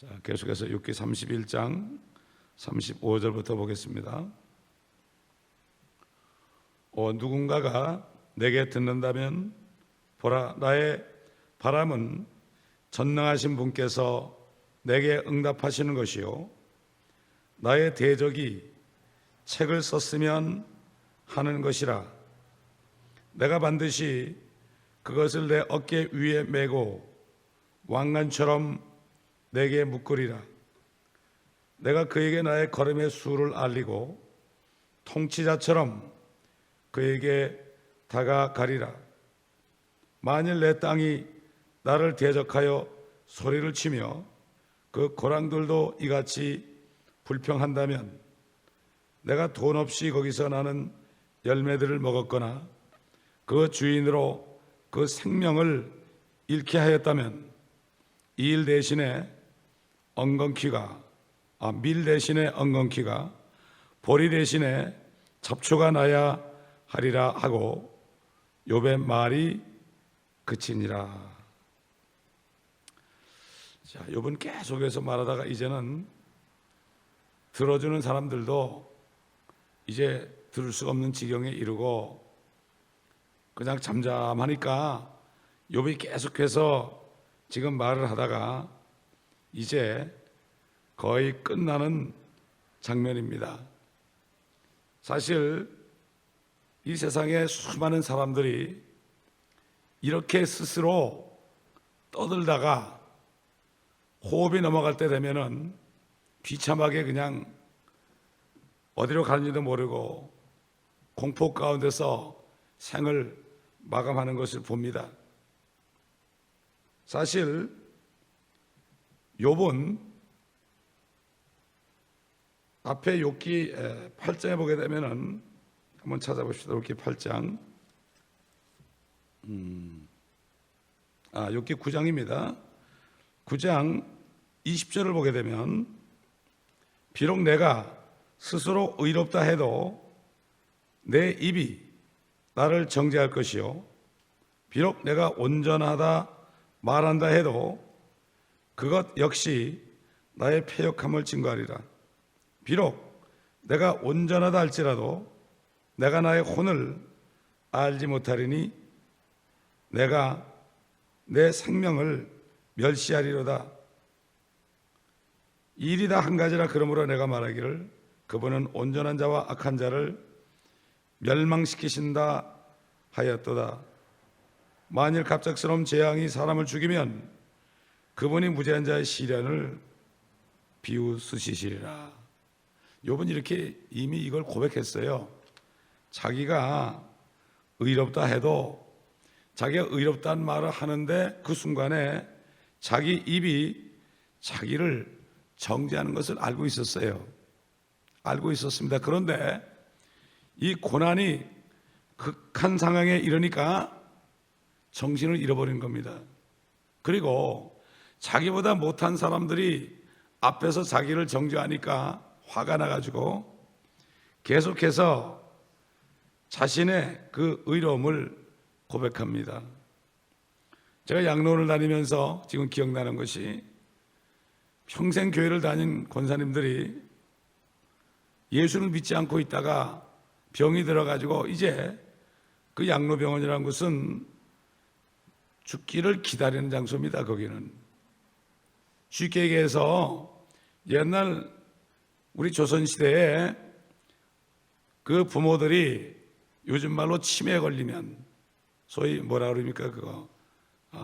자, 계속해서 욥기 31장 35절부터 보겠습니다. 누군가가 내게 듣는다면 보라, 나의 바람은 전능하신 분께서 내게 응답하시는 것이요 나의 대적이 책을 썼으면 하는 것이라. 내가 반드시 그것을 내 어깨 위에 메고 왕관처럼 내게 묶으리라. 내가 그에게 나의 걸음의 수를 알리고 통치자처럼 그에게 다가가리라. 만일 내 땅이 나를 대적하여 소리를 치며 그 고랑들도 이같이 불평한다면 내가 돈 없이 거기서 나는 열매들을 먹었거나 그 주인으로 그 생명을 잃게 하였다면 이 일 대신에 밀 대신에 엉겅퀴가 보리 대신에 잡초가 나야 하리라 하고 욥의 말이 그치니라. 자, 욥은 계속해서 말하다가 이제는 들어주는 사람들도 이제 들을 수가 없는 지경에 이르고 그냥 잠잠하니까 욥이 계속해서 지금 말을 하다가 이제 거의 끝나는 장면입니다. 사실 이 세상에 수많은 사람들이 이렇게 스스로 떠들다가 호흡이 넘어갈 때 되면은 비참하게 그냥 어디로 가는지도 모르고 공포 가운데서 생을 마감하는 것을 봅니다. 사실 욥은 앞에 욥기 8장에 보게 되면은 한번 찾아봅시다. 욥기 8장 욥기 9장입니다. 9장 20절을 보게 되면 비록 내가 스스로 의롭다 해도 내 입이 나를 정죄할 것이요 비록 내가 온전하다 말한다 해도 그것 역시 나의 패역함을 증거하리라. 비록 내가 온전하다 할지라도 내가 나의 혼을 알지 못하리니 내가 내 생명을 멸시하리로다. 일이 다 한 가지라. 그러므로 내가 말하기를 그분은 온전한 자와 악한 자를 멸망시키신다 하였도다. 만일 갑작스러운 재앙이 사람을 죽이면 그분이 무죄한 자의 시련을 비웃으시리라. 욥은 이렇게 이미 이걸 고백했어요. 자기가 의롭다 해도 자기가 의롭다는 말을 하는데 그 순간에 자기 입이 자기를 정죄하는 것을 알고 있었어요. 알고 있었습니다. 그런데 이 고난이 극한 상황에 이르니까 정신을 잃어버린 겁니다. 그리고 자기보다 못한 사람들이 앞에서 자기를 정죄하니까 화가 나가지고 계속해서 자신의 그 의로움을 고백합니다. 제가 양로원을 다니면서 지금 기억나는 것이 평생 교회를 다닌 권사님들이 예수를 믿지 않고 있다가 병이 들어가지고 이제 그 양로병원이라는 곳은 죽기를 기다리는 장소입니다. 거기는 쉽게 얘기해서 옛날 우리 조선시대에 그 부모들이 요즘 말로 치매에 걸리면 소위 뭐라 그럽니까 그거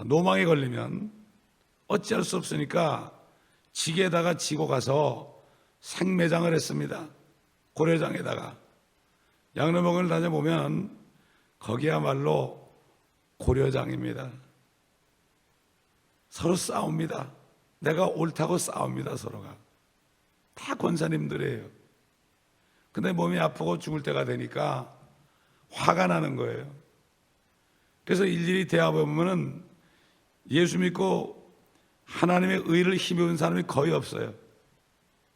노망에 걸리면 어찌할 수 없으니까 지게에다가 지고 가서 생매장을 했습니다. 고려장에다가. 양로병원을 다녀보면 거기야말로 고려장입니다. 서로 싸웁니다. 내가 옳다고 싸웁니다. 서로가 다 권사님들이에요. 근데 몸이 아프고 죽을 때가 되니까 화가 나는 거예요. 그래서 일일이 대화해보면 예수 믿고 하나님의 의를 힘입은 사람이 거의 없어요.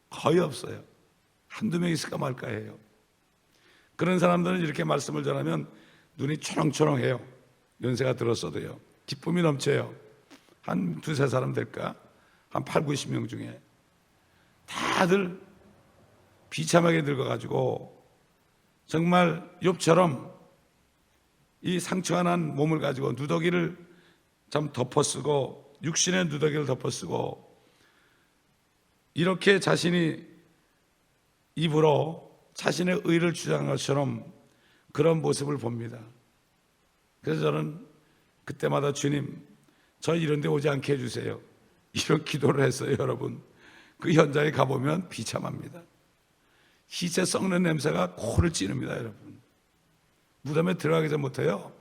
거의 없어요. 한두 명 있을까 말까 해요. 그런 사람들은 이렇게 말씀을 전하면 눈이 초롱초롱해요. 연세가 들었어도요. 기쁨이 넘쳐요. 한 두세 사람 될까? 한 8, 90명 중에 다들 비참하게 늙어가지고 정말 욥처럼 이 상처가 난 몸을 가지고 누더기를 참 덮어쓰고 육신의 누더기를 덮어쓰고 이렇게 자신이 입으로 자신의 의를 주장한 것처럼 그런 모습을 봅니다. 그래서 저는 그때마다 주님, 저 이런 데 오지 않게 해주세요. 이런 기도를 했어요. 여러분, 그 현장에 가보면 비참합니다. 시체 썩는 냄새가 코를 찌릅니다. 여러분, 무덤에 들어가기 못해요.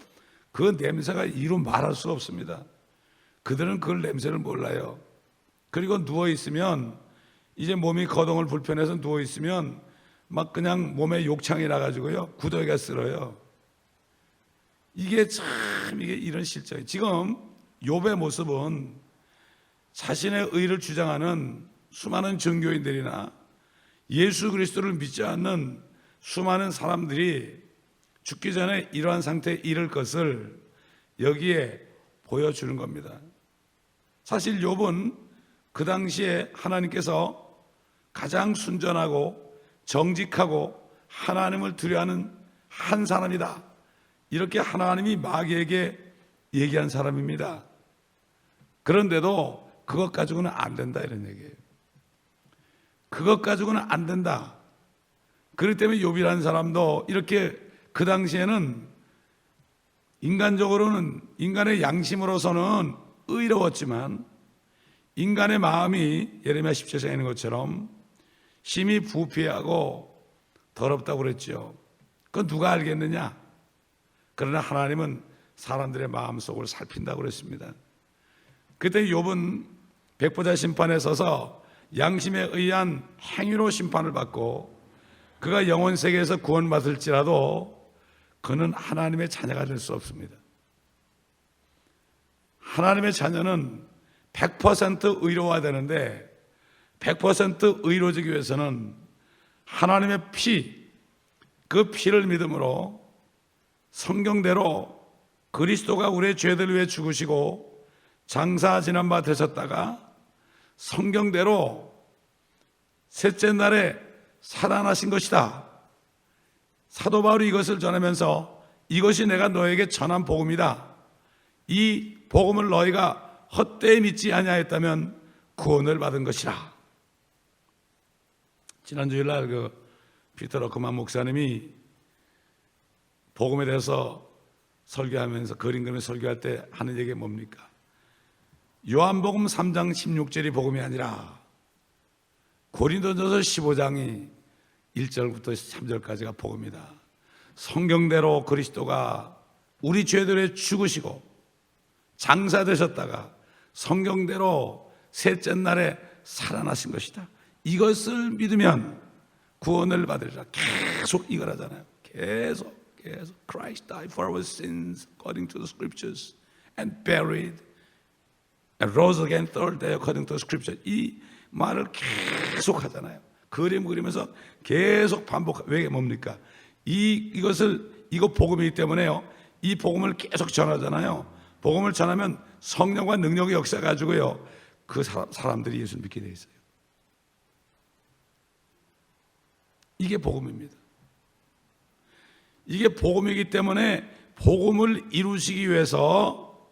그 냄새가 이루 말할 수 없습니다. 그들은 그 냄새를 몰라요. 그리고 누워있으면 이제 몸이 거동을 불편해서 누워있으면 막 그냥 몸에 욕창이 나가지고요 구더기가 쓸어요. 이게 참 이게 이런 실정이에요. 지금 욥의 모습은 자신의 의를 주장하는 수많은 종교인들이나 예수 그리스도를 믿지 않는 수많은 사람들이 죽기 전에 이러한 상태에 이를 것을 여기에 보여주는 겁니다. 사실 욥은 그 당시에 하나님께서 가장 순전하고 정직하고 하나님을 두려워하는 한 사람이다, 이렇게 하나님이 마귀에게 얘기한 사람입니다. 그런데도 그것 가지고는 안 된다, 이런 얘기예요. 그것 가지고는 안 된다. 그렇기 때문에 욥이라는 사람도 이렇게 그 당시에는 인간적으로는, 인간의 양심으로서는 의로웠지만 인간의 마음이 예레미야 17장에 있는 것처럼 심히 부패하고 더럽다고 그랬죠. 그건 누가 알겠느냐? 그러나 하나님은 사람들의 마음속을 살핀다고 그랬습니다. 그때 욥은 백보자 심판에 서서 양심에 의한 행위로 심판을 받고 그가 영혼 세계에서 구원받을지라도 그는 하나님의 자녀가 될 수 없습니다. 하나님의 자녀는 100% 의로워야 되는데 100% 의로워지기 위해서는 하나님의 피, 그 피를 믿음으로 성경대로 그리스도가 우리의 죄들 위해 죽으시고 장사 지난 바 되셨다가 성경대로 셋째 날에 살아나신 것이다. 사도 바울이 이것을 전하면서 이것이 내가 너에게 전한 복음이다. 이 복음을 너희가 헛되이 믿지 아니하였다면 구원을 받은 것이라. 지난주일날 그 피터 러크만 목사님이 복음에 대해서 설교하면서 그림 그리며 설교할 때 하는 얘기가 뭡니까? 요한복음 3장 16절이 복음이 아니라 고린도전서 15장이 1절부터 3절까지가 복음이다. 성경대로 그리스도가 우리 죄들에 죽으시고 장사되셨다가 성경대로 셋째 날에 살아나신 것이다. 이것을 믿으면 구원을 받으리라. 계속 이걸 하잖아요. 계속 Christ died for our sins according to the scriptures and buried and rose again third day according to the scriptures. 이 말을 계속 하잖아요. 그림 그리면서 계속 반복. 왜 뭡니까? 이거 복음이기 때문에요. 이 복음을 계속 전하잖아요. 복음을 전하면 성령과 능력의 역사 가지고요 그 사람들이 예수를 믿게 돼 있어요. 이게 복음입니다. 이게 복음이기 때문에 복음을 이루시기 위해서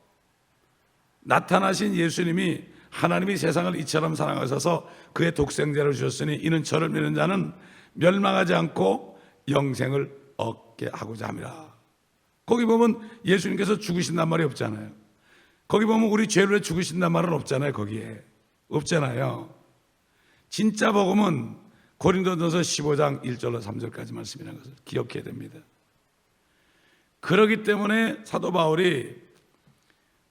나타나신 예수님이 하나님이 세상을 이처럼 사랑하셔서 그의 독생자를 주셨으니 이는 저를 믿는 자는 멸망하지 않고 영생을 얻게 하고자 함이라. 거기 보면 예수님께서 죽으신단 말이 없잖아요. 거기 보면 우리 죄를 위해 죽으신단 말은 없잖아요. 거기에 없잖아요. 진짜 복음은 고린도전서 15장 1절로 3절까지 말씀이라는 것을 기억해야 됩니다. 그렇기 때문에 사도 바울이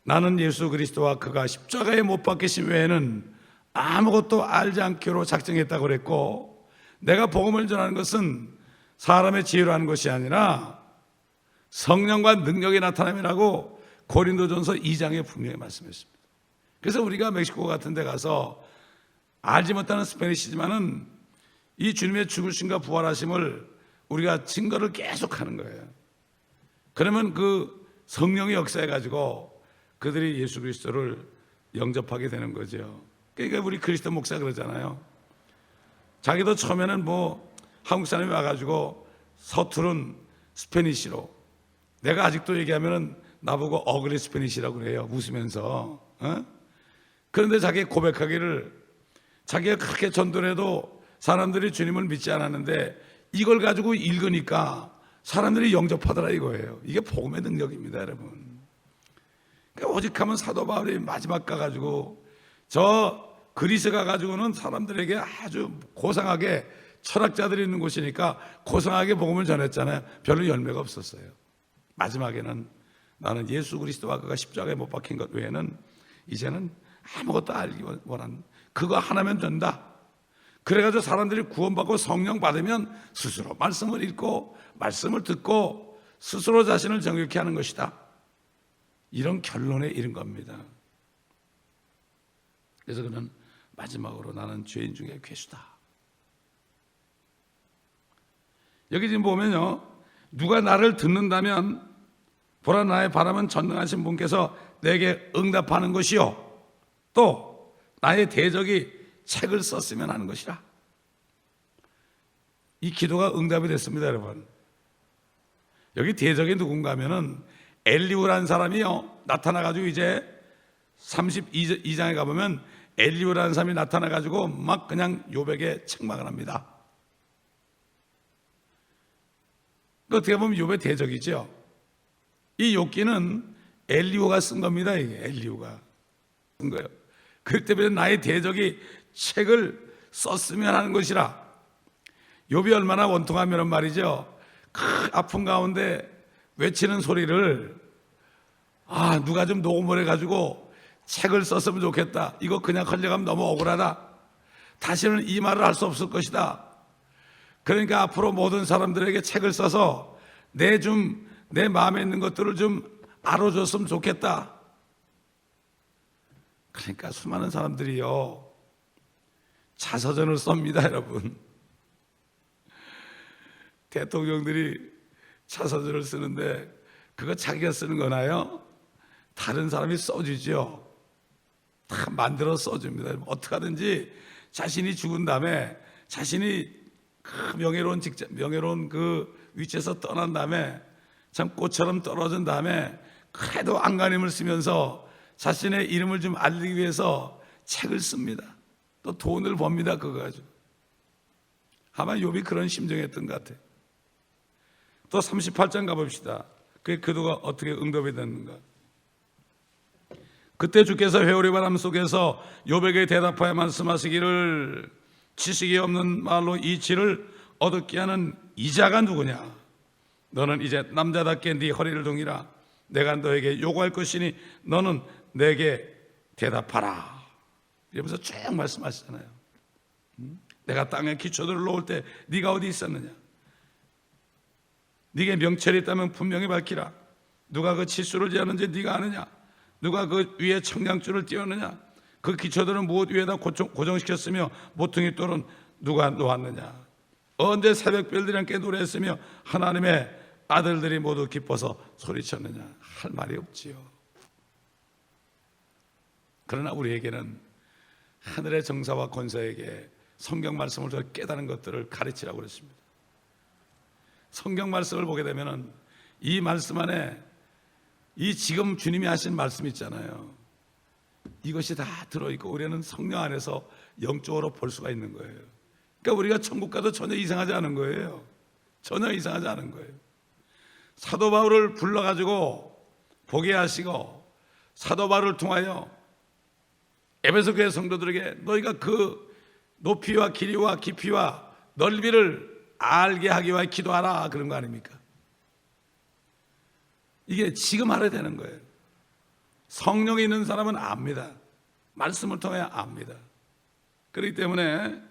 나는 예수 그리스도와 그가 십자가에 못 박히신 외에는 아무것도 알지 않기로 작정했다고 그랬고, 내가 복음을 전하는 것은 사람의 지혜로 하는 것이 아니라 성령과 능력이 나타남이라고 고린도전서 2장에 분명히 말씀했습니다. 그래서 우리가 멕시코 같은 데 가서 알지 못하는 스페니시지만은 이 주님의 죽으심과 부활하심을 우리가 증거를 계속 하는 거예요. 그러면 그 성령의 역사해 가지고 그들이 예수 그리스도를 영접하게 되는 거죠. 그러니까 우리 그리스도 목사 그러잖아요. 자기도 처음에는 뭐 한국 사람이 와가지고 서투른 스페니쉬로, 내가 아직도 얘기하면은 나보고 어글리 스페니쉬라고 그래요, 웃으면서. 그런데 자기 고백하기를, 자기가 그렇게 전도를 해도 사람들이 주님을 믿지 않았는데 이걸 가지고 읽으니까 사람들이 영접하더라 이거예요. 이게 복음의 능력입니다, 여러분. 그러니까 오직 하면 사도 바울이 마지막 가가지고 저 그리스 가가지고는 사람들에게 아주 고상하게, 철학자들이 있는 곳이니까 고상하게 복음을 전했잖아요. 별로 열매가 없었어요. 마지막에는 나는 예수 그리스도와 그가 십자가에 못 박힌 것 외에는 이제는 아무것도 알기 원한, 그거 하나면 된다. 그래가지고 사람들이 구원받고 성령 받으면 스스로 말씀을 읽고 말씀을 듣고 스스로 자신을 정결케 하는 것이다. 이런 결론에 이른 겁니다. 그래서 그는 마지막으로 나는 죄인 중에 괴수다. 여기 지금 보면요, 누가 나를 듣는다면 보라 나의 바람은 전능하신 분께서 내게 응답하는 것이요 또 나의 대적이 책을 썼으면 하는 것이라. 이 기도가 응답이 됐습니다, 여러분. 여기 대적이 누군가 하면은 엘리후라는 사람이요 나타나가지고, 이제 32장에 가보면 엘리후라는 사람이 나타나가지고 막 그냥 욥에게 책망을 합니다. 어떻게 보면 욥의 대적이죠. 이 욥기는 엘리후가 쓴 겁니다. 이게 엘리후가 쓴 거예요. 그렇기 때문에 나의 대적이 책을 썼으면 하는 것이라. 욥이 얼마나 원통하면 말이죠, 아픈 가운데 외치는 소리를, 누가 좀 녹음을 해가지고 책을 썼으면 좋겠다. 이거 그냥 걸려가면 너무 억울하다. 다시는 이 말을 할 수 없을 것이다. 그러니까 앞으로 모든 사람들에게 책을 써서 내 마음에 있는 것들을 좀 알아줬으면 좋겠다. 그러니까 수많은 사람들이요 자서전을 썹니다, 여러분. 대통령들이 자서전을 쓰는데 그거 자기가 쓰는 거나요? 다른 사람이 써주죠. 다 만들어 써줍니다. 어떻게 하든지 자신이 죽은 다음에, 자신이 명예로운 그 위치에서 떠난 다음에, 참 꽃처럼 떨어진 다음에 그래도 안간힘을 쓰면서 자신의 이름을 좀 알리기 위해서 책을 씁니다. 또 돈을 법니다, 그거 가지고. 아마 욥이 그런 심정이었던 것 같아요. 또 38장 가봅시다. 그 기도가 어떻게 응답이 됐는가. 그때 주께서 회오리 바람 속에서 욥에게 대답하여 말씀하시기를, 지식이 없는 말로 이치를 얻게 하는 이자가 누구냐. 너는 이제 남자답게 네 허리를 동이라. 내가 너에게 요구할 것이니 너는 내게 대답하라. 이러면서 쭉 말씀하시잖아요. 내가 땅에 기초들을 놓을 때 네가 어디 있었느냐. 네게 명철이 있다면 분명히 밝히라. 누가 그 치수를 재었는지 네가 아느냐. 누가 그 위에 청량줄을 띄웠느냐. 그 기초들은 무엇 위에다 고정시켰으며 모퉁이 돌은 누가 놓았느냐. 언제 새벽별들이 함께 노래했으며 하나님의 아들들이 모두 기뻐서 소리쳤느냐. 할 말이 없지요. 그러나 우리에게는 하늘의 정사와 권사에게 성경 말씀을 통해 깨달은 것들을 가르치라고 그랬습니다. 성경 말씀을 보게 되면 이 말씀 안에 이 지금 주님이 하신 말씀 있잖아요. 이것이 다 들어있고 우리는 성령 안에서 영적으로 볼 수가 있는 거예요. 그러니까 우리가 천국 가도 전혀 이상하지 않은 거예요. 전혀 이상하지 않은 거예요. 사도 바울을 불러가지고 보게 하시고 사도 바울을 통하여 에베소 교회 성도들에게 너희가 그 높이와 길이와 깊이와 넓이를 알게 하기 위하여 기도하라, 그런 거 아닙니까? 이게 지금 알아야 되는 거예요. 성령이 있는 사람은 압니다. 말씀을 통해 압니다. 그렇기 때문에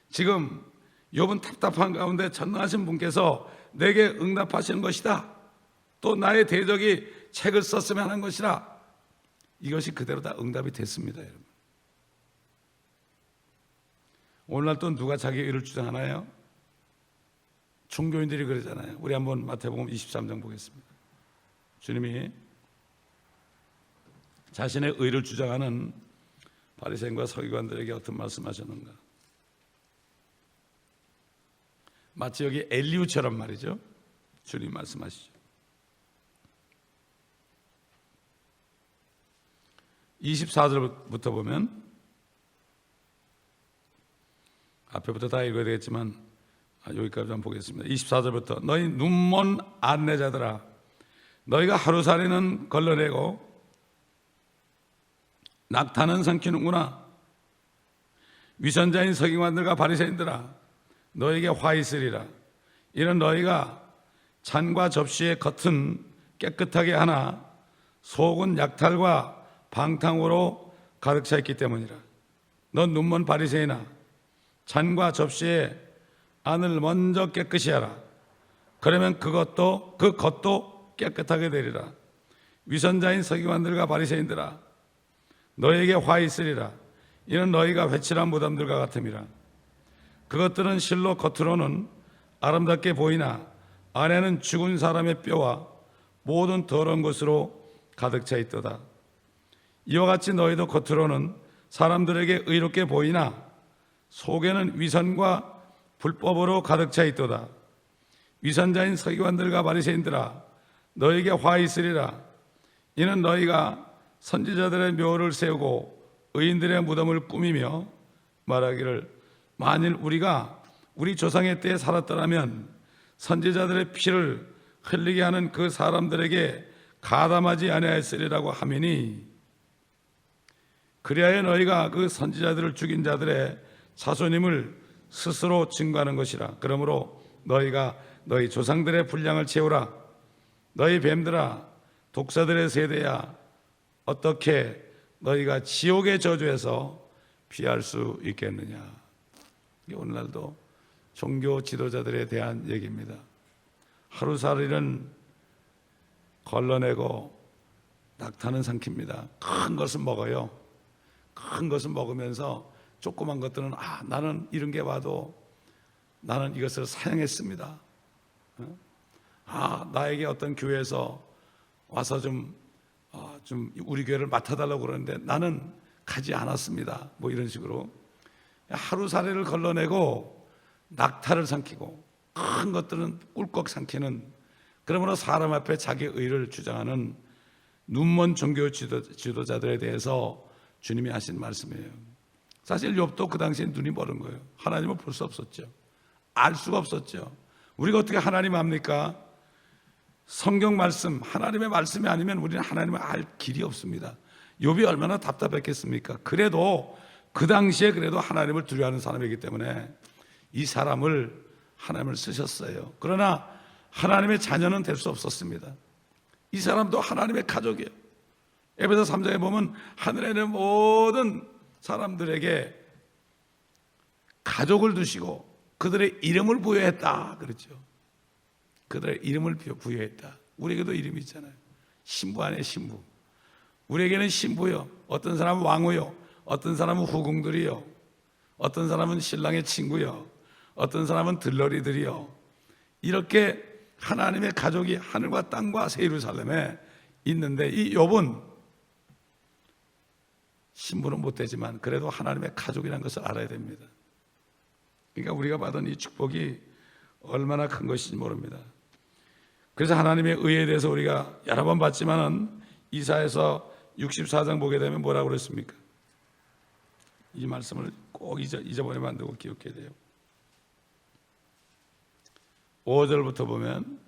지금 욥은 답답한 가운데 전능하신 분께서 내게 응답하시는 것이다. 또 나의 대적이 책을 썼으면 하는 것이라. 이것이 그대로 다 응답이 됐습니다, 여러분. 오늘날 또 누가 자기 의를 주장하나요? 종교인들이 그러잖아요. 우리 한번 마태복음 23장 보겠습니다. 주님이 자신의 의를 주장하는 바리새인과 서기관들에게 어떤 말씀하셨는가? 마치 여기 엘리후처럼 말이죠. 주님 말씀하시죠. 24절부터 보면, 앞에부터 다 읽어야 되겠지만 여기까지 한번 보겠습니다. 24절부터 너희 눈먼 안내자들아, 너희가 하루살이는 걸러내고 낙타는 삼키는구나. 위선자인 서기관들과 바리새인들아, 너에게 화 있으리라. 이는 너희가 잔과 접시의 겉은 깨끗하게 하나 속은 약탈과 방탕으로 가득 차 있기 때문이라. 넌 눈먼 바리새인아, 잔과 접시의 안을 먼저 깨끗이 하라. 그러면 그 겉도 깨끗하게 되리라. 위선자인 서기관들과 바리새인들아, 너에게 화 있으리라. 이는 너희가 회칠한 무덤들과 같음이라. 그것들은 실로 겉으로는 아름답게 보이나 안에는 죽은 사람의 뼈와 모든 더러운 것으로 가득 차 있도다. 이와 같이 너희도 겉으로는 사람들에게 의롭게 보이나 속에는 위선과 불법으로 가득 차 있도다. 위선자인 서기관들과 바리새인들아, 너에게 화 있으리라. 이는 너희가 선지자들의 묘를 세우고 의인들의 무덤을 꾸미며 말하기를, 만일 우리가 우리 조상의 때에 살았더라면 선지자들의 피를 흘리게 하는 그 사람들에게 가담하지 아니하였으리라고 하미니, 그리하여 너희가 그 선지자들을 죽인 자들의 자손임을 스스로 증거하는 것이라. 그러므로 너희가 너희 조상들의 분량을 채우라. 너희 뱀들아, 독사들의 세대야, 어떻게 너희가 지옥의 저주에서 피할 수 있겠느냐. 이게 오늘날도 종교 지도자들에 대한 얘기입니다. 하루살이는 걸러내고 낙타는 삼킵니다. 큰 것은 먹어요. 큰 것은 먹으면서 조그만 것들은 나는 이런 게 와도 나는 이것을 사용했습니다. 나에게 어떤 교회에서 와서 좀 우리 교회를 맡아달라고 그러는데 나는 가지 않았습니다. 뭐 이런 식으로 하루살이를 걸러내고 낙타를 삼키고 큰 것들은 꿀꺽 삼키는, 그러므로 사람 앞에 자기 의를 주장하는 눈먼 종교 지도자들에 대해서 주님이 하신 말씀이에요. 사실 욥도 그 당시에 눈이 멀은 거예요. 하나님을 볼 수 없었죠. 알 수가 없었죠. 우리가 어떻게 하나님 압니까? 성경 말씀, 하나님의 말씀이 아니면 우리는 하나님을 알 길이 없습니다. 욥이 얼마나 답답했겠습니까? 그래도 그 당시에 그래도 하나님을 두려워하는 사람이기 때문에 이 사람을 하나님을 쓰셨어요. 그러나 하나님의 자녀는 될 수 없었습니다. 이 사람도 하나님의 가족이에요. 에베소 3장에 보면 하늘에 있는 모든 사람들에게 가족을 두시고 그들의 이름을 부여했다 그렇죠. 그들의 이름을 부여했다. 우리에게도 이름이 있잖아요. 신부 안에 신부. 우리에게는 신부요. 어떤 사람은 왕후요. 어떤 사람은 후궁들이요. 어떤 사람은 신랑의 친구요. 어떤 사람은 들러리들이요. 이렇게 하나님의 가족이 하늘과 땅과 새 예루살렘에 있는데, 이 욥은 신부는 못 되지만 그래도 하나님의 가족이라는 것을 알아야 됩니다. 그러니까 우리가 받은 이 축복이 얼마나 큰 것인지 모릅니다. 그래서 하나님의 의에 대해서 우리가 여러 번 봤지만은 이사야서 64장 보게 되면 뭐라고 그랬습니까? 이 말씀을 꼭 잊어버리면 안 되고 기억해야 돼요. 5절부터 보면,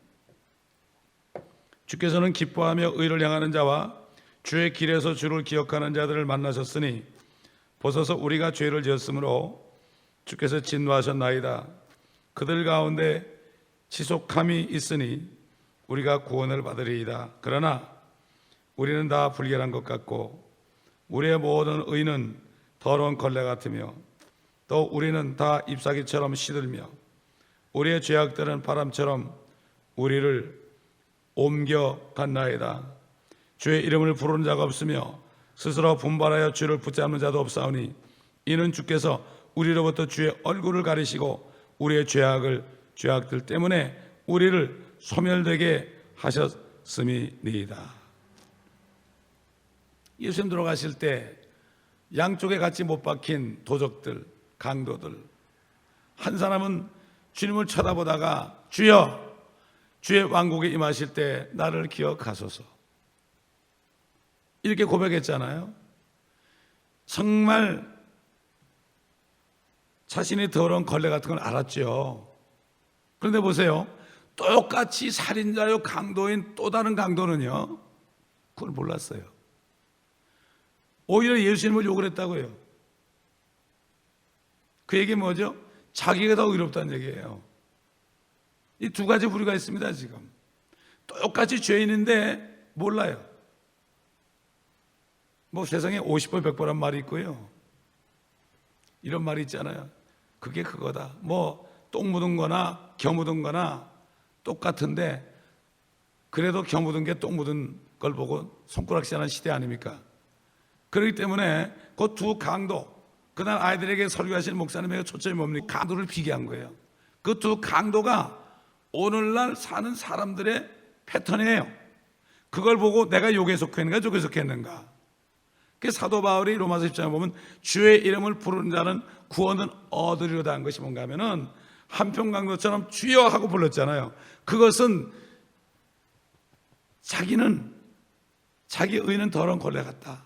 주께서는 기뻐하며 의를 향하는 자와 주의 길에서 주를 기억하는 자들을 만나셨으니 보소서 우리가 죄를 지었으므로 주께서 진노하셨나이다. 그들 가운데 지속함이 있으니 우리가 구원을 받으리이다. 그러나 우리는 다 불결한 것 같고 우리의 모든 의는 더러운 걸레 같으며 또 우리는 다 잎사귀처럼 시들며 우리의 죄악들은 바람처럼 우리를 옮겨갔나이다. 주의 이름을 부르는 자가 없으며 스스로 분발하여 주를 붙잡는 자도 없사오니 이는 주께서 우리로부터 주의 얼굴을 가리시고 우리의 죄악들 때문에 우리를 소멸되게 하셨음이니이다. 예수님 들어가실 때 양쪽에 같이 못 박힌 도적들, 강도들. 한 사람은 주님을 쳐다보다가 주여, 주의 왕국에 임하실 때 나를 기억하소서, 이렇게 고백했잖아요. 정말 자신이 더러운 걸레 같은 걸 알았죠. 그런데 보세요, 똑같이 살인자요 강도인 또 다른 강도는요, 그걸 몰랐어요. 오히려 예수님을 욕을 했다고요. 그 얘기 뭐죠? 자기가 더 의롭다는 얘기예요. 이 두 가지 부류가 있습니다. 지금 똑같이 죄인인데 몰라요. 뭐 세상에 50번 100번란 말이 있고요, 이런 말이 있잖아요. 그게 그거다. 뭐 똥 묻은 거나 겨 묻은 거나 똑같은데 그래도 겨 묻은 게 똥 묻은 걸 보고 손가락질하는 시대 아닙니까? 그렇기 때문에 그 두 강도, 그날 아이들에게 설교하신 목사님의 초점이 뭡니까? 강도를 비교한 거예요. 그 두 강도가 오늘날 사는 사람들의 패턴이에요. 그걸 보고 내가 욕에 속했는가 저에 속했는가. 그 사도 바울이 로마서 10장에 보면 주의 이름을 부르는 자는 구원을 얻으리로다 한 것이 뭔가 하면은 한편 강도처럼 주여 하고 불렀잖아요. 그것은 자기는, 자기 의는 더러운 걸레 같다,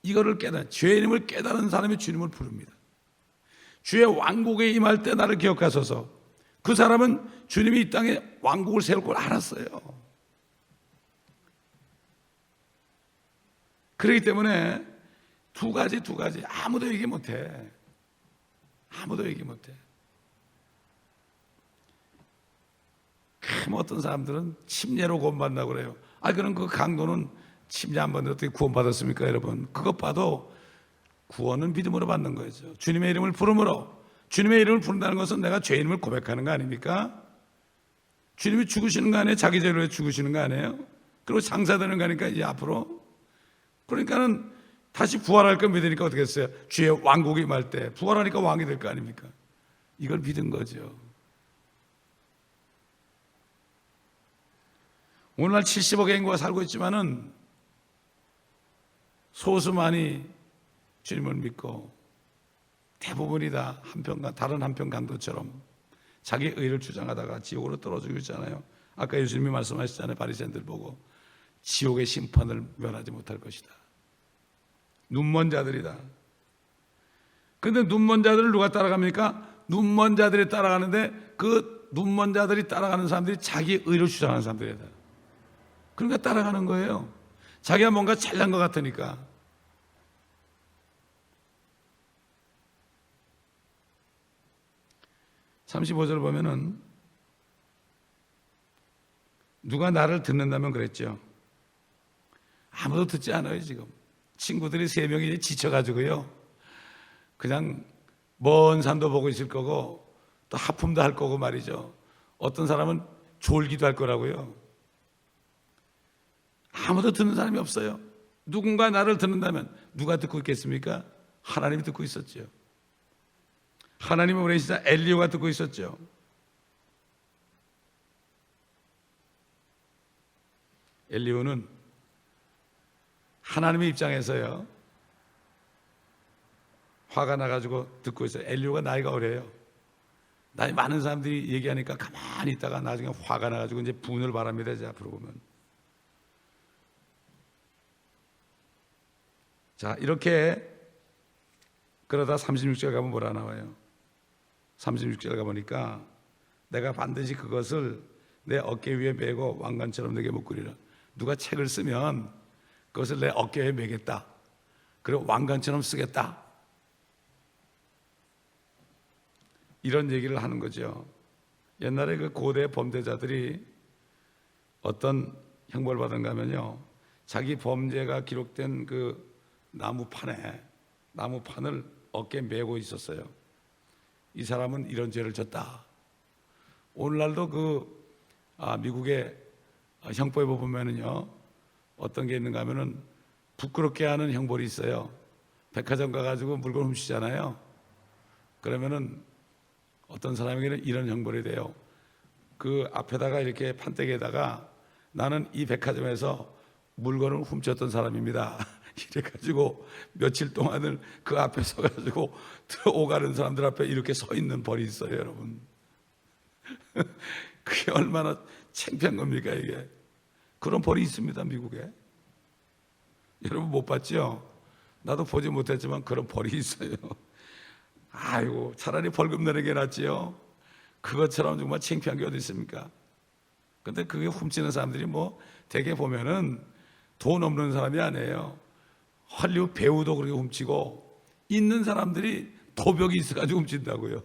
이거를 깨달은, 주의 이름을 깨달은 사람이 주님을 부릅니다. 주의 왕국에 임할 때 나를 기억하소서. 그 사람은 주님이 이 땅에 왕국을 세울 걸 알았어요. 그렇기 때문에 두 가지 아무도 얘기 못해. 아무도 얘기 못해. 어떤 사람들은 침례로 구원받는다고 그래요. 그럼 그 강도는 침례 안 받는데 어떻게 구원받았습니까? 여러분, 그것 봐도 구원은 믿음으로 받는 거죠. 주님의 이름을 부름으로. 주님의 이름을 부른다는 것은 내가 죄 이름을 고백하는 거 아닙니까? 주님이 죽으시는 거 아니에요? 자기 죄로 죽으시는 거 아니에요? 그리고 장사되는 거 아닙니까? 이제 앞으로. 그러니까는 다시 부활할 걸 믿으니까 어떻게 했어요? 주의 왕국이 임할 때 부활하니까 왕이 될 거 아닙니까? 이걸 믿은 거죠. 오늘날 70억의 인구가 살고 있지만은 소수만이 주님을 믿고 대부분이 다 다른 한편 강도처럼 자기 의를 주장하다가 지옥으로 떨어지고 있잖아요. 아까 예수님이 말씀하셨잖아요. 바리새인들 보고 지옥의 심판을 면하지 못할 것이다. 눈먼 자들이다. 그런데 눈먼 자들을 누가 따라갑니까? 눈먼 자들이 따라가는데 그 눈먼 자들이 따라가는 사람들이 자기 의를 주장하는 사람들이다. 그러니까 따라가는 거예요. 자기가 뭔가 잘난 것 같으니까. (35절) 보면은 누가 나를 듣는다면 그랬죠. 아무도 듣지 않아요. 지금 친구들이 3명이 지쳐가지고요, 그냥 먼 산도 보고 있을 거고 또 하품도 할 거고 말이죠. 어떤 사람은 졸기도 할 거라고요. 아무도 듣는 사람이 없어요. 누군가 나를 듣는다면 누가 듣고 있겠습니까? 하나님이 듣고 있었죠. 하나님의 오랜 신사 엘리야가 듣고 있었죠. 엘리야는 하나님의 입장에서요, 화가 나가지고 듣고 있어요. 엘리야가 나이가 어려요. 나이 많은 사람들이 얘기하니까 가만히 있다가 나중에 화가 나가지고 이제 분을 바랍니다. 이제 앞으로 보면. 자, 이렇게 그러다 36절 가면 뭐라 나와요? 36절 가보니까 내가 반드시 그것을 내 어깨 위에 메고 왕관처럼 내게 묶으리라. 누가 책을 쓰면 그것을 내 어깨에 메겠다. 그리고 왕관처럼 쓰겠다. 이런 얘기를 하는 거죠. 옛날에 그 고대 범죄자들이 어떤 형벌을 받은가 하면요, 자기 범죄가 기록된 그 나무판을 어깨에 메고 있었어요. 이 사람은 이런 죄를 졌다. 오늘날도 미국의 형법에 보면은요, 어떤 게 있는가 하면은 부끄럽게 하는 형벌이 있어요. 백화점 가가지고 물건 훔치잖아요. 그러면은 어떤 사람에게는 이런 형벌이 돼요. 그 앞에다가 이렇게 판때기에다가 나는 이 백화점에서 물건을 훔쳤던 사람입니다. 이래가지고 며칠 동안을 그 앞에 서가지고 오가는 사람들 앞에 이렇게 서 있는 벌이 있어요, 여러분. 그게 얼마나 창피한 겁니까, 이게. 그런 벌이 있습니다, 미국에. 여러분 못 봤죠? 나도 보지 못했지만 그런 벌이 있어요. 아이고, 차라리 벌금 내는 게 낫지요. 그것처럼 정말 창피한 게 어디 있습니까? 근데 그게 훔치는 사람들이 뭐 대개 보면은 돈 없는 사람이 아니에요. 할리우드 배우도 그렇게 훔치고, 있는 사람들이 도벽이 있어가지고 훔친다고요.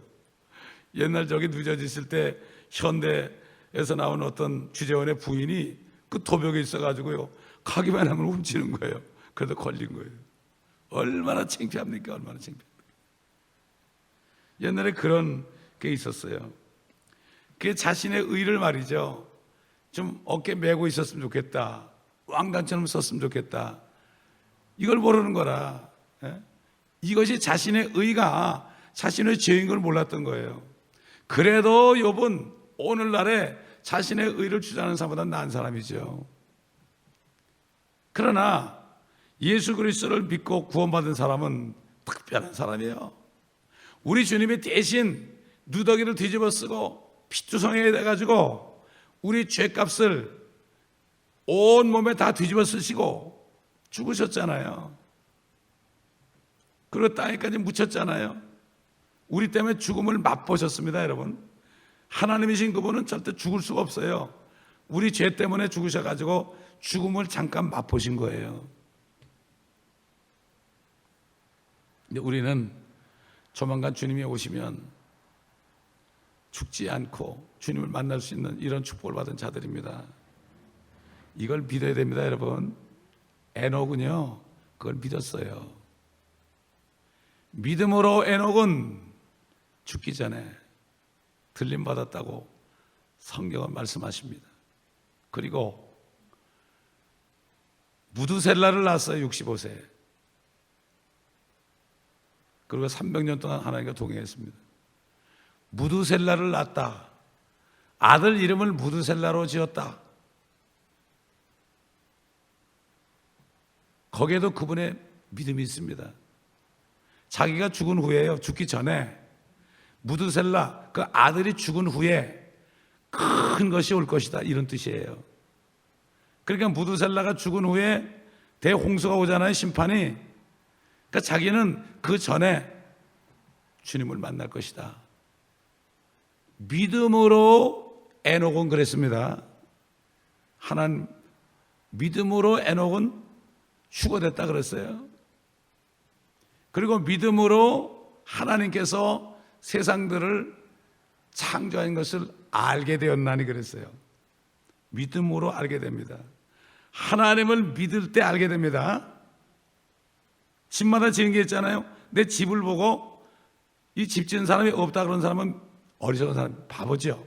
옛날 저기 늦어졌을 때 현대에서 나온 어떤 주재원의 부인이 그 도벽에 있어가지고요, 가기만 하면 훔치는 거예요. 그래도 걸린 거예요. 얼마나 창피합니까? 얼마나 창피합니까? 옛날에 그런 게 있었어요. 그게 자신의 의를 말이죠, 좀 어깨 메고 있었으면 좋겠다, 왕관처럼 썼으면 좋겠다, 이걸 모르는 거라. 이것이 자신의 의가 자신의 죄인 걸 몰랐던 거예요. 그래도 욥은 오늘날에 자신의 의를 주장하는 사람보다 나은 사람이죠. 그러나 예수 그리스도를 믿고 구원받은 사람은 특별한 사람이에요. 우리 주님이 대신 누더기를 뒤집어 쓰고 피투성이가 돼가지고 우리 죄값을 온 몸에 다 뒤집어 쓰시고 죽으셨잖아요. 그리고 땅에까지 묻혔잖아요. 우리 때문에 죽음을 맛보셨습니다, 여러분. 하나님이신 그분은 절대 죽을 수가 없어요. 우리 죄 때문에 죽으셔가지고 죽음을 잠깐 맛보신 거예요. 근데 우리는 조만간 주님이 오시면 죽지 않고 주님을 만날 수 있는 이런 축복을 받은 자들입니다. 이걸 믿어야 됩니다, 여러분. 에녹은요, 그걸 믿었어요. 믿음으로 에녹은 죽기 전에 들림 받았다고 성경은 말씀하십니다. 그리고 무두셀라를 낳았어요, 65세. 그리고 300년 동안 하나님과 동행했습니다. 무두셀라를 낳았다. 아들 이름을 무두셀라로 지었다. 거기에도 그분의 믿음이 있습니다. 자기가 죽은 후에요, 죽기 전에 무두셀라, 그 아들이 죽은 후에 큰 것이 올 것이다, 이런 뜻이에요. 그러니까 무두셀라가 죽은 후에 대홍수가 오잖아요, 심판이. 그러니까 자기는 그 전에 주님을 만날 것이다. 믿음으로 에녹은 그랬습니다. 하나님, 믿음으로 에녹은 휴거됐다 그랬어요. 그리고 믿음으로 하나님께서 세상들을 창조한 것을 알게 되었나니 그랬어요. 믿음으로 알게 됩니다. 하나님을 믿을 때 알게 됩니다. 집마다 지은 게 있잖아요. 내 집을 보고 이 집 지은 사람이 없다 그런 사람은 어리석은 사람, 바보죠.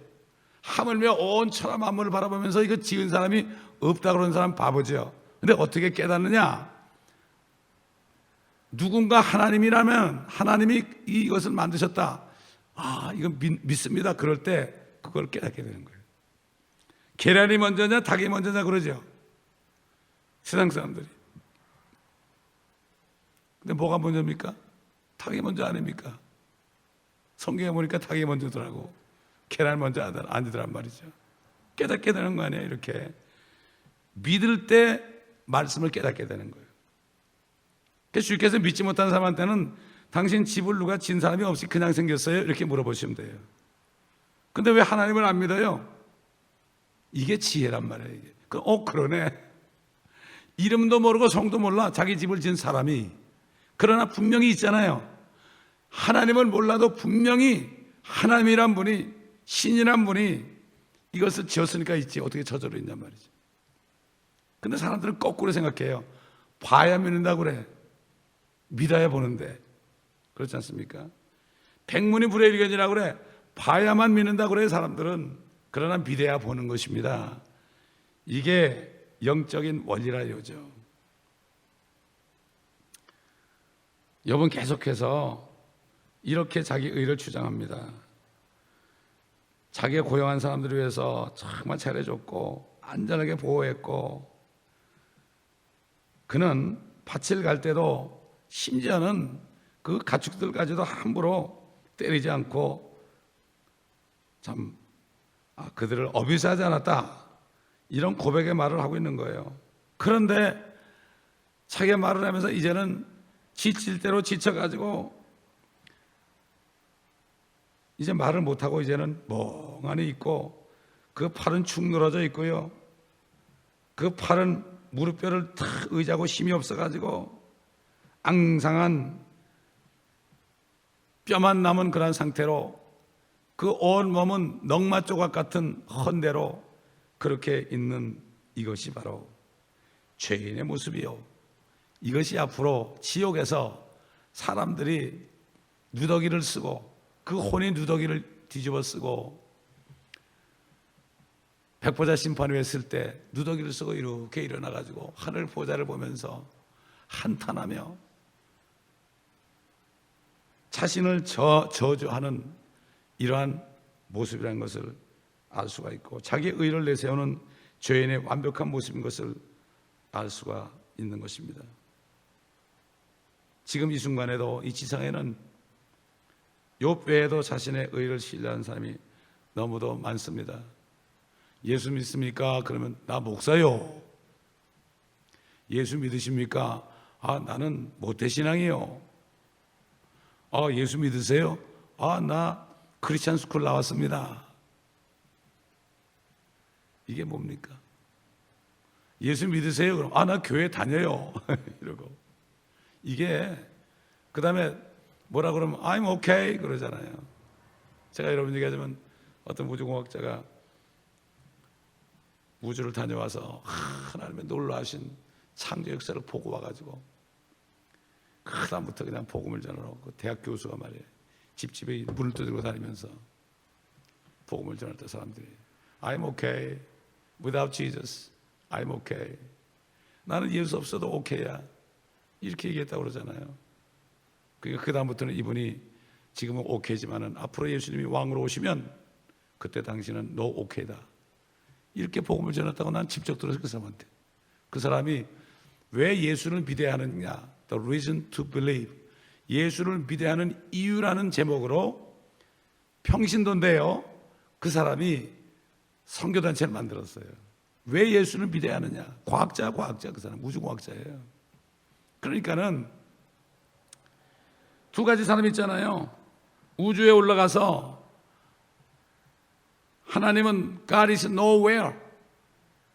하물며 온 천하 만물을 바라보면서 이거 지은 사람이 없다 그런 사람 바보죠. 근데 어떻게 깨닫느냐? 누군가 하나님이라면 하나님이 이것을 만드셨다, 아, 이거 믿습니다. 그럴 때 그걸 깨닫게 되는 거예요. 계란이 먼저냐 닭이 먼저냐 그러죠, 세상 사람들이. 근데 뭐가 먼저입니까? 닭이 먼저 아닙니까? 성경에 보니까 닭이 먼저더라고. 계란 먼저 아니더란 말이죠. 깨닫게 되는 거 아니에요. 이렇게 믿을 때 말씀을 깨닫게 되는 거예요. 그래서 주께서 믿지 못하는 사람한테는 당신 집을 누가 진 사람이 없이 그냥 생겼어요? 이렇게 물어보시면 돼요. 근데 왜 하나님을 안 믿어요? 이게 지혜란 말이에요. 이게. 그러네. 이름도 모르고 성도 몰라 자기 집을 진 사람이. 그러나 분명히 있잖아요. 하나님을 몰라도 분명히 하나님이란 분이, 신이란 분이 이것을 지었으니까 있지, 어떻게 저절로 있냔 말이죠. 근데 사람들은 거꾸로 생각해요. 봐야 믿는다고 그래. 믿어야 보는데. 그렇지 않습니까? 백문이 불여일견이라고 그래. 봐야만 믿는다고 그래, 사람들은. 그러나 믿어야 보는 것입니다. 이게 영적인 원리라 이거죠. 욥은 계속해서 이렇게 자기 의를 주장합니다. 자기가 고용한 사람들을 위해서 정말 잘해줬고 안전하게 보호했고, 그는 밭을 갈 때도 심지어는 그 가축들까지도 함부로 때리지 않고 참 그들을 어비스하지 않았다, 이런 고백의 말을 하고 있는 거예요. 그런데 자기가 말을 하면서 이제는 지칠 대로 지쳐가지고 이제 말을 못하고 이제는 멍하니 있고, 그 팔은 축 늘어져 있고요, 그 팔은 무릎뼈를 탁 의자고 힘이 없어가지고 앙상한 뼈만 남은 그런 상태로 그 온 몸은 넝마 조각 같은 헌대로 그렇게 있는, 이것이 바로 죄인의 모습이요, 이것이 앞으로 지옥에서 사람들이 누더기를 쓰고, 그 혼이 누더기를 뒤집어 쓰고 백보자 심판을 했을 때 누더기를 쓰고 이렇게 일어나가지고 하늘 보좌를 보면서 한탄하며 자신을 저주하는 이러한 모습이라는 것을 알 수가 있고, 자기의 의를 내세우는 죄인의 완벽한 모습인 것을 알 수가 있는 것입니다. 지금 이 순간에도 이 지상에는 욥 외에도 자신의 의를 신뢰하는 사람이 너무도 많습니다. 예수 믿습니까? 그러면 나 목사요. 예수 믿으십니까? 나는 모태신앙이요. 예수 믿으세요? 나 크리스찬 스쿨 나왔습니다. 이게 뭡니까? 예수 믿으세요? 그럼 나 교회 다녀요. 이러고. 이게 그 다음에 뭐라 그러면 I'm okay 그러잖아요. 제가 여러분 얘기하자면 어떤 우주공학자가 우주를 다녀와서 하나님의 놀라우신 창조 역사를 보고 와가지고 그다음부터 그냥 복음을 전하러, 그 대학 교수가 말이에요, 집집에 문을 두드리고 다니면서 복음을 전할 때 사람들이 I'm okay without Jesus, I'm okay, 나는 예수 없어도 오케이야, 이렇게 얘기했다고 그러잖아요. 그러니까 그 다음부터는 이분이 지금은 오케이지만은 앞으로 예수님이 왕으로 오시면 그때 당신은 너 오케이다, 이렇게 복음을 전했다고 난 직접 들어서 그 사람한테. 그 사람이 왜 예수를 비대하느냐, The reason to believe, 예수를 비대하는 이유라는 제목으로 평신도인데요, 그 사람이 선교단체를 만들었어요. 왜 예수를 비대하느냐, 과학자, 그 사람 우주과학자예요. 그러니까는 두 가지 사람 있잖아요. 우주에 올라가서 하나님은 God is nowhere,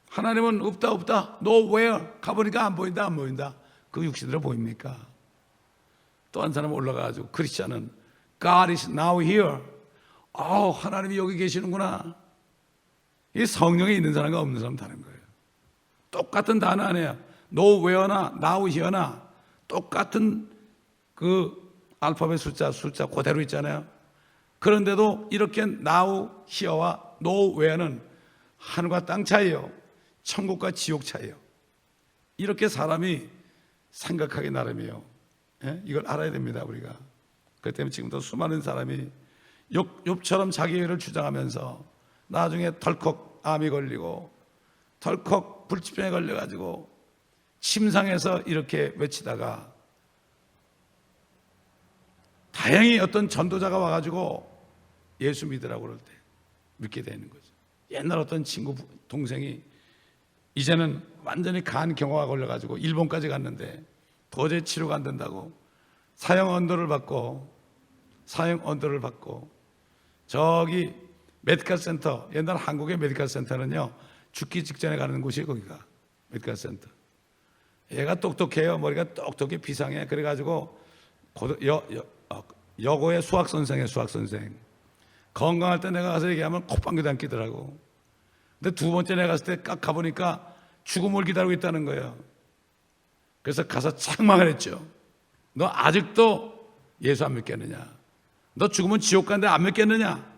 하나님은 없다 nowhere, 가보니까 안 보인다. 그 육신으로 보입니까? 또 한 사람 올라가가지고 크리스찬은 God is now here, 하나님이 여기 계시는구나. 이 성령에 있는 사람과 없는 사람 다른 거예요. 똑같은 단어 아니에요. nowhere나 now here나 똑같은 그 알파벳 숫자 그대로 있잖아요. 그런데도 이렇게 now, here와 nowhere는 하늘과 땅 차이요, 천국과 지옥 차이요. 이렇게 사람이 생각하기 나름이에요. 이걸 알아야 됩니다, 우리가. 그렇기 때문에 지금도 수많은 사람이 욥처럼 자기 의를 주장하면서 나중에 덜컥 암이 걸리고 덜컥 불치병에 걸려가지고 침상에서 이렇게 외치다가 다행히 어떤 전도자가 와가지고 예수 믿으라고 그럴 때 믿게 되는 거죠. 옛날 어떤 친구 동생이 이제는 완전히 간 경화가 걸려가지고 일본까지 갔는데 도저히 치료가 안 된다고 사형 언도를 받고 저기 메디컬 센터, 옛날 한국의 메디컬 센터는요 죽기 직전에 가는 곳이에요. 거기가 메디컬 센터. 얘가 똑똑해요. 머리가 똑똑해, 비상해. 그래가지고 여고의 수학 선생. 건강할 때 내가 가서 얘기하면 콧방귀도 안 끼더라고. 근데 두 번째 내가 갔을 때 딱 가보니까 죽음을 기다리고 있다는 거예요. 그래서 가서 책망을 했죠. 너 아직도 예수 안 믿겠느냐? 너 죽으면 지옥 가는데 안 믿겠느냐?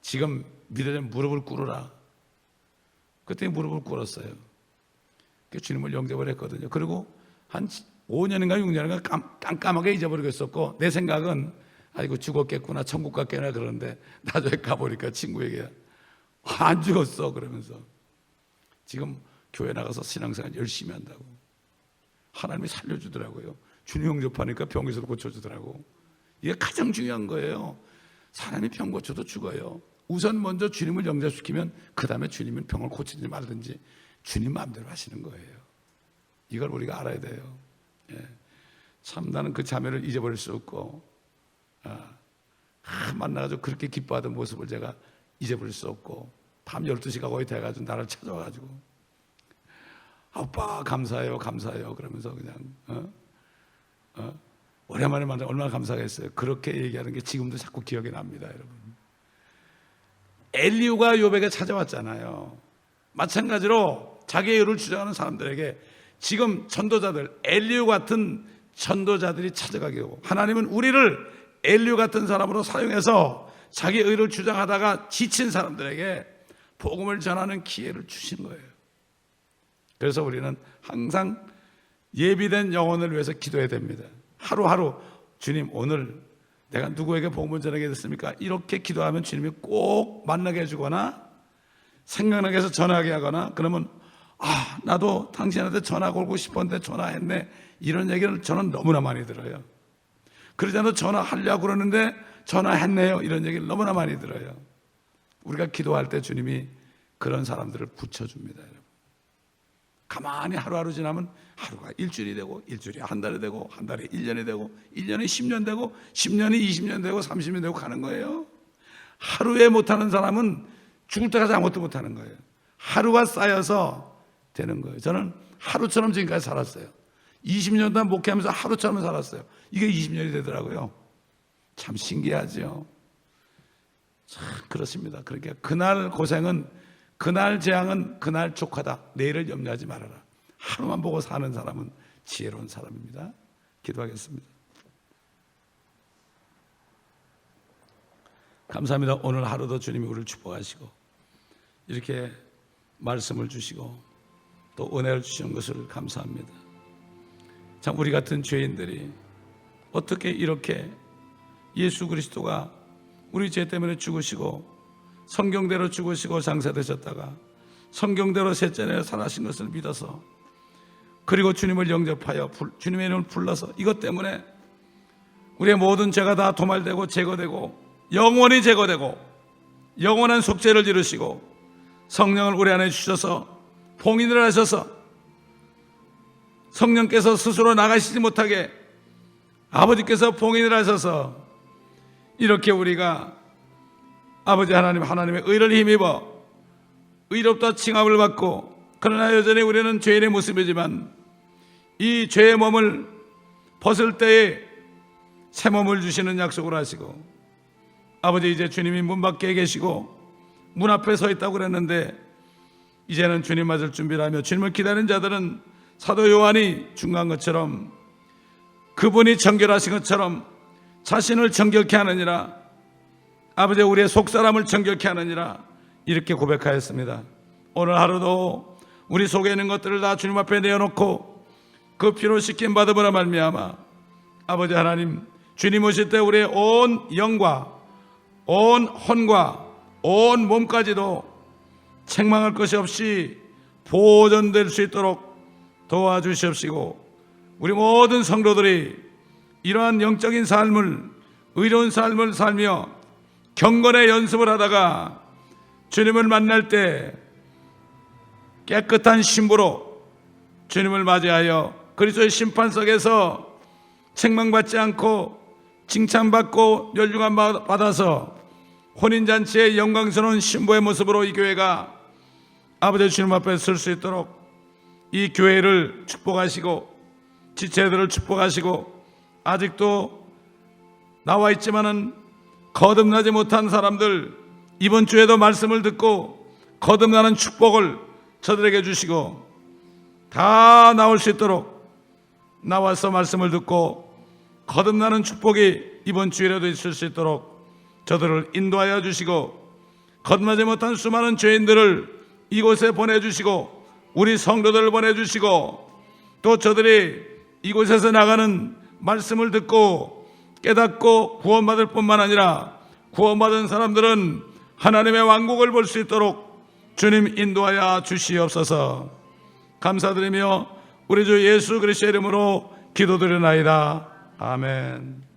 지금 믿으려면 무릎을 꿇으라. 그때 무릎을 꿇었어요. 주님을 영접을 했거든요. 그리고 한 5년인가 6년인가 깜깜하게 잊어버리겠었고, 내 생각은 아이고 죽었겠구나, 천국 갔겠구나 그러는데 나중에 가보니까 친구에게 안 죽었어 그러면서 지금 교회 나가서 신앙생활 열심히 한다고. 하나님이 살려주더라고요. 주님 영접하니까 병에서도 고쳐주더라고. 이게 가장 중요한 거예요. 사람이 병 고쳐도 죽어요. 우선 먼저 주님을 영접시키면 그 다음에 주님은 병을 고치든지 말든지 주님 마음대로 하시는 거예요. 이걸 우리가 알아야 돼요. 예. 참 나는 그 자매를 잊어버릴 수 없고 만나가지고 그렇게 기뻐하던 모습을 제가 잊어버릴 수 없고 밤 12시가 거의 돼가지고 나를 찾아와가지고 오빠 감사해요 감사해요 그러면서 그냥 오랜만에 만나 얼마나 감사했어요. 그렇게 얘기하는 게 지금도 자꾸 기억이 납니다. 여러분, 엘리후가 욥에게 찾아왔잖아요. 마찬가지로 자기의 의를 주장하는 사람들에게 지금 전도자들, 엘리후 같은 전도자들이 찾아가게 되고, 하나님은 우리를 엘리후 같은 사람으로 사용해서 자기의 의를 주장하다가 지친 사람들에게 복음을 전하는 기회를 주신 거예요. 그래서 우리는 항상 예비된 영혼을 위해서 기도해야 됩니다. 하루하루 주님 오늘 내가 누구에게 복음을 전하게 됐습니까? 이렇게 기도하면 주님이 꼭 만나게 해주거나 생각나게 해서 전화하게 하거나, 그러면 나도 당신한테 전화 걸고 싶었는데 전화했네, 이런 얘기를 저는 너무나 많이 들어요. 그러지 않아도 전화하려고 그러는데 전화했네요, 이런 얘기를 너무나 많이 들어요. 우리가 기도할 때 주님이 그런 사람들을 붙여줍니다. 여러분, 가만히 하루하루 지나면 하루가 일주일이 되고, 일주일이 한 달이 되고, 한 달이 1년이 되고, 1년이 10년 되고, 10년이 20년 되고, 30년 되고 가는 거예요. 하루에 못하는 사람은 죽을 때까지 아무것도 못하는 거예요. 하루가 쌓여서 되는 거예요. 저는 하루처럼 지금까지 살았어요. 20년 동안 목회하면서 하루처럼 살았어요. 이게 20년이 되더라고요. 참 신기하죠. 참 그렇습니다. 그러니까 그날 고생은, 그날 재앙은 그날 족하다, 내일을 염려하지 말아라. 하루만 보고 사는 사람은 지혜로운 사람입니다. 기도하겠습니다. 감사합니다. 오늘 하루도 주님이 우리를 축복하시고 이렇게 말씀을 주시고 또 은혜를 주시는 것을 감사합니다. 참 우리 같은 죄인들이 어떻게 이렇게 예수 그리스도가 우리 죄 때문에 죽으시고 성경대로 죽으시고 장사되셨다가 성경대로 셋째 날에 살아신 것을 믿어서, 그리고 주님을 영접하여 주님의 이름을 불러서 이것 때문에 우리의 모든 죄가 다 도말되고 제거되고 영원히 제거되고 영원한 속죄를 이루시고 성령을 우리 안에 주셔서 봉인을 하셔서 성령께서 스스로 나가시지 못하게 아버지께서 봉인을 하셔서 이렇게 우리가 아버지 하나님, 하나님의 의를 힘입어 의롭다 칭함을 받고, 그러나 여전히 우리는 죄인의 모습이지만 이 죄의 몸을 벗을 때에 새 몸을 주시는 약속을 하시고, 아버지 이제 주님이 문 밖에 계시고 문 앞에 서 있다고 그랬는데 이제는 주님 맞을 준비를 하며 주님을 기다리는 자들은 사도 요한이 중간 것처럼 그분이 정결하신 것처럼 자신을 정결케 하느니라, 아버지 우리의 속사람을 정결케 하느니라, 이렇게 고백하였습니다. 오늘 하루도 우리 속에 있는 것들을 다 주님 앞에 내어놓고 그 피로 씻김 받음으로 말미암아 아버지 하나님, 주님 오실 때 우리의 온 영과 온 혼과 온 몸까지도 책망할 것이 없이 보존될 수 있도록 도와주시옵시고, 우리 모든 성도들이 이러한 영적인 삶을, 의로운 삶을 살며 경건의 연습을 하다가 주님을 만날 때 깨끗한 신부로 주님을 맞이하여 그리스도의 심판석에서 책망받지 않고 칭찬받고 연륜감 받아서 혼인잔치의 영광스러운 신부의 모습으로 이 교회가 아버지 주님 앞에 설 수 있도록 이 교회를 축복하시고 지체들을 축복하시고, 아직도 나와 있지만은 거듭나지 못한 사람들, 이번 주에도 말씀을 듣고 거듭나는 축복을 저들에게 주시고 다 나올 수 있도록 나와서 말씀을 듣고 거듭나는 축복이 이번 주일에도 있을 수 있도록 저들을 인도하여 주시고, 거듭나지 못한 수많은 죄인들을 이곳에 보내주시고 우리 성도들을 보내주시고, 또 저들이 이곳에서 나가는 말씀을 듣고 깨닫고 구원받을 뿐만 아니라 구원받은 사람들은 하나님의 왕국을 볼 수 있도록 주님 인도하여 주시옵소서. 감사드리며 우리 주 예수 그리스도의 이름으로 기도드리나이다. 아멘.